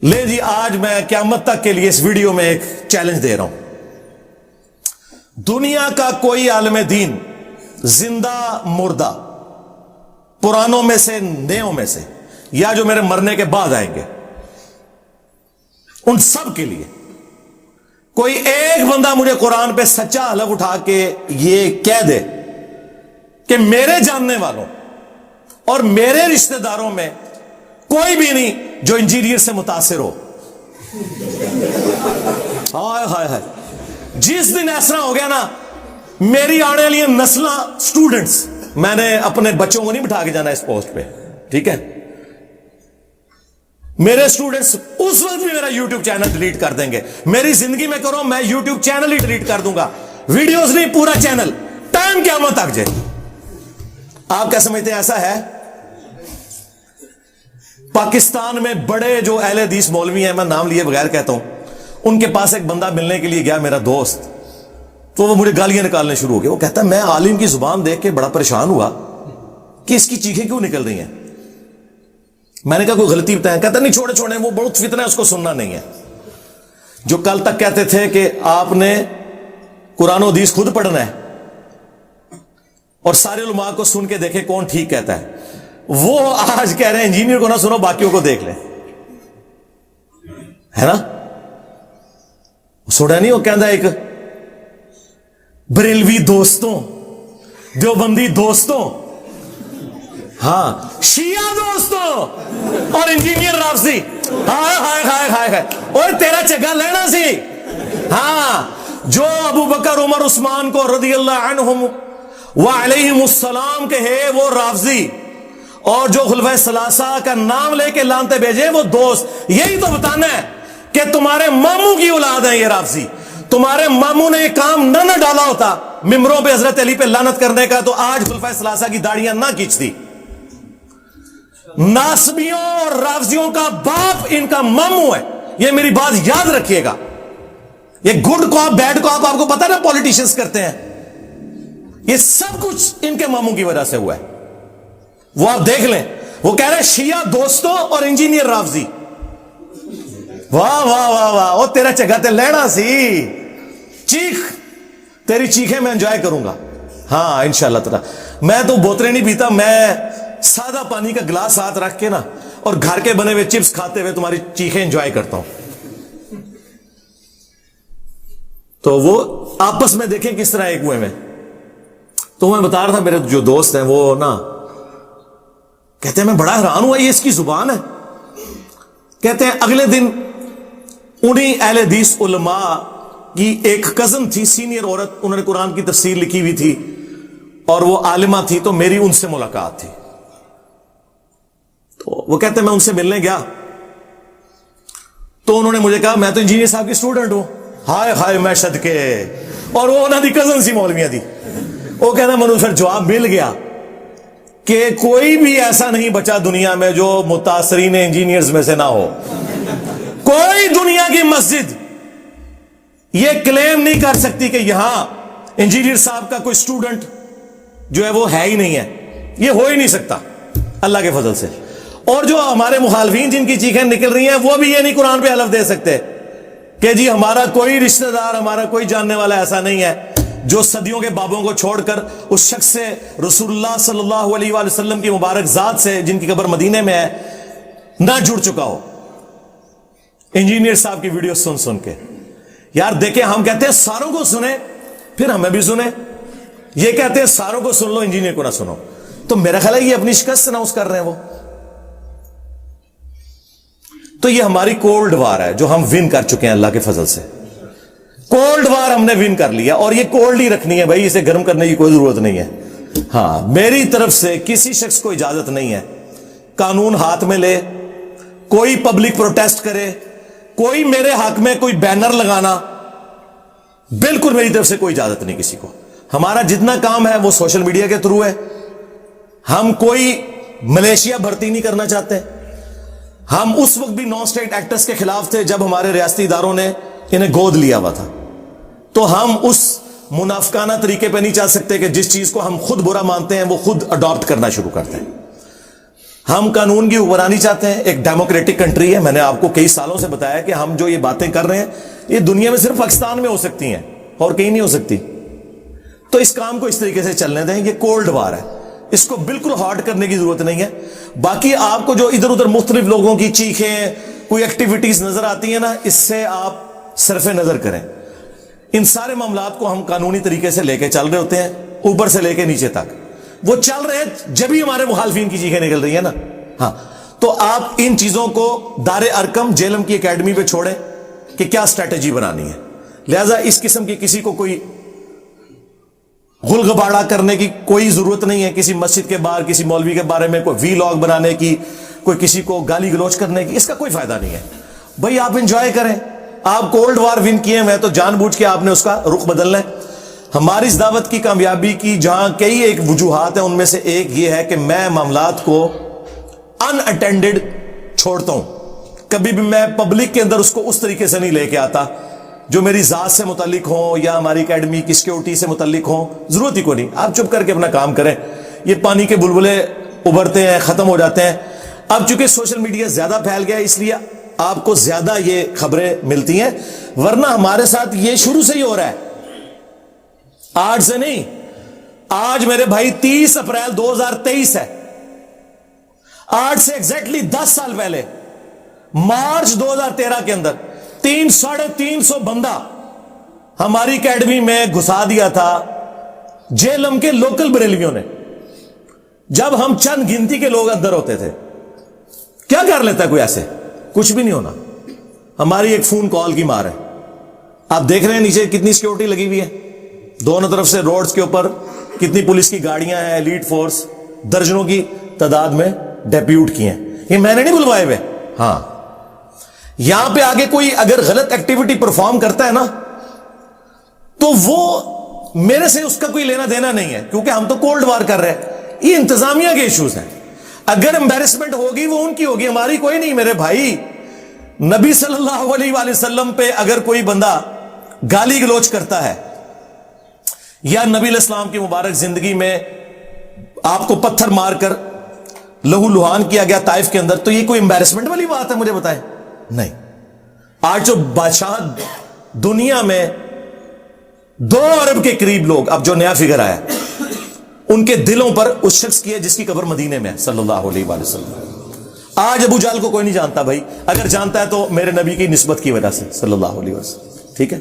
لے جی، آج میں قیامت تک کے لیے اس ویڈیو میں ایک چیلنج دے رہا ہوں. دنیا کا کوئی عالم دین زندہ مردہ، پرانوں میں سے نیوں میں سے، یا جو میرے مرنے کے بعد آئیں گے، ان سب کے لیے کوئی ایک بندہ مجھے قرآن پہ سچا حلف اٹھا کے یہ کہہ دے کہ میرے جاننے والوں اور میرے رشتہ داروں میں کوئی بھی نہیں جو انجینئر سے متاثر ہو. ہائے ہائے ہائے، جس دن ایسا ہو گیا نا، میری آنے والی نسلاں سٹوڈنٹس، میں نے اپنے بچوں کو نہیں بٹھا کے جانا اس پوسٹ پہ، ٹھیک ہے؟ میرے سٹوڈنٹس اس وقت بھی میرا یوٹیوب چینل ڈیلیٹ کر دیں گے. میری زندگی میں کرو، میں یوٹیوب چینل ہی ڈیلیٹ کر دوں گا، ویڈیوز نہیں، پورا چینل، ٹائم قیامت تک جائے. آپ کیا سمجھتے ہیں ایسا ہے؟ پاکستان میں بڑے جو اہل حدیث مولوی ہیں، میں نام لیے بغیر کہتا ہوں، ان کے پاس ایک بندہ ملنے کے لیے گیا، میرا دوست، تو وہ مجھے گالیاں نکالنے شروع ہو گئے. وہ کہتا ہے میں عالم کی زبان دیکھ کے بڑا پریشان ہوا کہ اس کی چیخیں کیوں نکل رہی ہیں. میں نے کہا کوئی غلطی بتائیں. کہتا نہیں چھوڑے وہ بہت فتنہ ہے، اس کو سننا نہیں ہے. جو کل تک کہتے تھے کہ آپ نے قرآن و حدیث خود پڑھنا ہے اور سارے علماء کو سن کے دیکھے کون ٹھیک کہتا ہے، وہ آج کہہ رہے ہیں انجینئر کو نہ سنو، باقیوں کو دیکھ لیں. ہے نا؟ سوڑا نہیں وہ کہندا ایک بریلوی دوستوں، دیوبندی دوستوں، ہاں شیعہ دوستوں اور انجینئر رافضی، ہائے ہائے ہائے ہائے ہائے، اور تیرا چگا لینا سی. ہاں، جو ابو بکر عمر عثمان کو رضی اللہ عنہم وعلیہم السلام کہے وہ رافضی، اور جو خلفائے ثلاثہ کا نام لے کے لانتے بھیجے وہ دوست. یہی تو بتانا ہے کہ تمہارے ماموں کی اولاد ہے یہ رافضی. تمہارے ماموں نے یہ کام نہ ڈالا ہوتا ممبروں پہ حضرت علی پہ لعنت کرنے کا، تو آج خلفائے ثلاثہ کی داڑیاں نہ کھینچتی. ناسبیوں اور رافضیوں کا باپ ان کا ماموں ہے، یہ میری بات یاد رکھیے گا. یہ گڈ کاپ بیڈ کاپ آپ کو پتا نا پولیٹیشنز کرتے ہیں، یہ سب کچھ ان کے ماموں کی وجہ سے ہوا ہے. وہ آپ دیکھ لیں، وہ کہہ رہے شیعہ دوستوں اور انجینئر رافضی. واہ واہ واہ واہ، وہ تیرا چگاتے لینا سی. چیخ، تیری چیخیں میں انجوائے کروں گا. ہاں انشاءاللہ تعالی. میں تو بوتلیں نہیں پیتا، میں سادہ پانی کا گلاس ہاتھ رکھ کے نا اور گھر کے بنے ہوئے چپس کھاتے ہوئے تمہاری چیخیں انجوائے کرتا ہوں. تو وہ آپس میں دیکھیں کس طرح ایک ہوئے میں. تو میں بتا رہا تھا، میرے جو دوست ہیں وہ نا کہتے ہیں میں بڑا حیران ہوا، یہ اس کی زبان ہے. کہتے ہیں اگلے دن انہی اہل حدیث علماء کی ایک کزن تھی، سینئر عورت، انہوں نے قرآن کی تفسیر لکھی ہوئی تھی اور وہ عالمہ تھی، تو میری ان سے ملاقات تھی. تو وہ کہتے ہیں میں ان سے ملنے گیا تو انہوں نے مجھے کہا میں تو انجینئر صاحب کی اسٹوڈنٹ ہوں. ہائے ہائے میں صدقے، اور وہ انہوں دی کزن سی مولویاں تھی. وہ کہتا مجھے پھر جواب مل گیا کہ کوئی بھی ایسا نہیں بچا دنیا میں جو متاثرین انجینئرز میں سے نہ ہو. کوئی دنیا کی مسجد یہ کلیم نہیں کر سکتی کہ یہاں انجینئر صاحب کا کوئی سٹوڈنٹ جو ہے وہ ہے ہی نہیں ہے. یہ ہو ہی نہیں سکتا اللہ کے فضل سے. اور جو ہمارے مخالفین جن کی چیخیں نکل رہی ہیں، وہ بھی یہ نہیں قرآن پہ حلف دے سکتے کہ جی ہمارا کوئی رشتہ دار، ہمارا کوئی جاننے والا ایسا نہیں ہے جو صدیوں کے بابوں کو چھوڑ کر اس شخص سے، رسول اللہ صلی اللہ علیہ وآلہ وسلم کی مبارک ذات سے جن کی قبر مدینے میں ہے، نہ جڑ چکا ہو. انجینئر صاحب کی ویڈیو سن سن کے یار دیکھیں، ہم کہتے ہیں ساروں کو سنیں پھر ہمیں بھی سنیں. یہ کہتے ہیں ساروں کو سن لو، انجینئر کو نہ سنو. تو میرا خیال ہے یہ اپنی شکست اناؤنس کر رہے ہیں وہ. تو یہ ہماری کولڈ وار ہے جو ہم ون کر چکے ہیں اللہ کے فضل سے. کولڈ وار ہم نے ون کر لیا، اور یہ کولڈ ہی رکھنی ہے بھائی، اسے گرم کرنے کی کوئی ضرورت نہیں ہے. ہاں، میری طرف سے کسی شخص کو اجازت نہیں ہے قانون ہاتھ میں لے، کوئی پبلک پروٹیسٹ کرے، کوئی میرے حق میں کوئی بینر لگانا، بالکل میری طرف سے کوئی اجازت نہیں کسی کو. ہمارا جتنا کام ہے وہ سوشل میڈیا کے تھرو ہے. ہم کوئی ملیشیا بھرتی نہیں کرنا چاہتے. ہم اس وقت بھی نان اسٹیٹ ایکٹرز کے خلاف تھے جب ہمارے ریاستی اداروں نے انہیں گود لیا ہوا تھا. تو ہم اس منافقانہ طریقے پہ نہیں چل سکتے کہ جس چیز کو ہم خود برا مانتے ہیں وہ خود اڈاپٹ کرنا شروع کرتے ہیں. ہم قانون کی حکمرانی چاہتے ہیں, ایک ڈیموکریٹک کنٹری ہے. میں نے آپ کو کئی سالوں سے بتایا کہ ہم جو یہ باتیں کر رہے ہیں یہ دنیا میں صرف پاکستان میں ہو سکتی ہیں اور کہیں نہیں ہو سکتی. تو اس کام کو اس طریقے سے چلنے دیں. یہ کولڈ وار ہے, اس کو بالکل ہارڈ کرنے کی ضرورت نہیں ہے. باقی آپ کو جو ادھر ادھر مختلف لوگوں کی چیخیں, کوئی ایکٹیویٹیز نظر آتی ہیں نا, اس سے آپ صرف نظر کریں. ان سارے معاملات کو ہم قانونی طریقے سے لے کے چل رہے ہوتے ہیں, اوپر سے لے کے نیچے تک. وہ چل رہے ہیں جب ہی ہمارے مخالفین کی چیخیں نکل رہی ہیں نا. ہاں, تو آپ ان چیزوں کو دار ارکم جیلم کی اکیڈمی پہ چھوڑیں کہ کیا اسٹریٹجی بنانی ہے. لہذا اس قسم کی کسی کو کوئی غل غباڑہ کرنے کی کوئی ضرورت نہیں ہے. کسی مسجد کے باہر کسی مولوی کے بارے میں کوئی وی لاگ بنانے کی, کوئی کسی کو گالی گلوچ کرنے کی, اس کا کوئی فائدہ نہیں ہے. بھائی آپ انجوائے کریں. آپ کولڈ وار ون کیے ہیں تو جان بوجھ کے آپ نے اس کا رخ بدلنا ہے. ہماری اس دعوت کی کامیابی کی جہاں کئی ایک وجوہات ہیں, ان میں سے ایک یہ ہے کہ میں معاملات کو ان اٹینڈڈ چھوڑتا ہوں. کبھی بھی میں پبلک کے اندر اس کو اس طریقے سے نہیں لے کے آتا جو میری ذات سے متعلق ہوں یا ہماری اکیڈمی کی سیکورٹی سے متعلق ہوں. ضرورت ہی کو نہیں. آپ چپ کر کے اپنا کام کریں. یہ پانی کے بلبلے ابھرتے ہیں, ختم ہو جاتے ہیں. اب چونکہ سوشل میڈیا زیادہ پھیل گیا اس لیے آپ کو زیادہ یہ خبریں ملتی ہیں, ورنہ ہمارے ساتھ یہ شروع سے ہی ہو رہا ہے, آج سے نہیں. آج میرے بھائی 30 اپریل 2023 ہے. آج سے ایگزیکٹلی 10 سال پہلے مارچ 2013 کے اندر 350 بندہ ہماری اکیڈمی میں گھسا دیا تھا جیلم کے لوکل بریلویوں نے. جب ہم چند گنتی کے لوگ اندر ہوتے تھے, کیا کر لیتا ہے کوئی ایسے؟ کچھ بھی نہیں ہونا. ہماری ایک فون کال کی مار ہے. آپ دیکھ رہے ہیں نیچے کتنی سیکورٹی لگی ہوئی ہے, دونوں طرف سے روڈز کے اوپر کتنی پولیس کی گاڑیاں ہیں, ایلیٹ فورس درجنوں کی تعداد میں ڈیپیوٹ کی ہیں. یہ میں نے نہیں بلوائے ہوئے. ہاں, یہاں پہ آگے کوئی اگر غلط ایکٹیویٹی پرفارم کرتا ہے نا تو وہ میرے سے اس کا کوئی لینا دینا نہیں ہے, کیونکہ ہم تو کولڈ وار کر رہے ہیں. یہ انتظامیہ کے ایشوز ہیں. اگر امبیرسمنٹ ہوگی وہ ان کی ہوگی, ہماری کوئی نہیں. میرے بھائی نبی صلی اللہ علیہ وآلہ وسلم پہ اگر کوئی بندہ گالی گلوچ کرتا ہے یا نبی علیہ السلام کی مبارک زندگی میں آپ کو پتھر مار کر لہو لہان کیا گیا طائف کے اندر, تو یہ کوئی امبیرسمنٹ والی بات ہے؟ مجھے بتائیں. نہیں. آج جو بادشاہ دنیا میں 2 ارب کے قریب لوگ, اب جو نیا فگر آیا, ان کے دلوں پر اس شخص کی ہے جس کی قبر مدینے میں ہے صلی اللہ علیہ وآلہ وسلم. آج ابو جہل کو کوئی نہیں جانتا بھائی, اگر جانتا ہے تو میرے نبی کی نسبت کی وجہ سے صلی اللہ علیہ وسلم. ٹھیک ہے.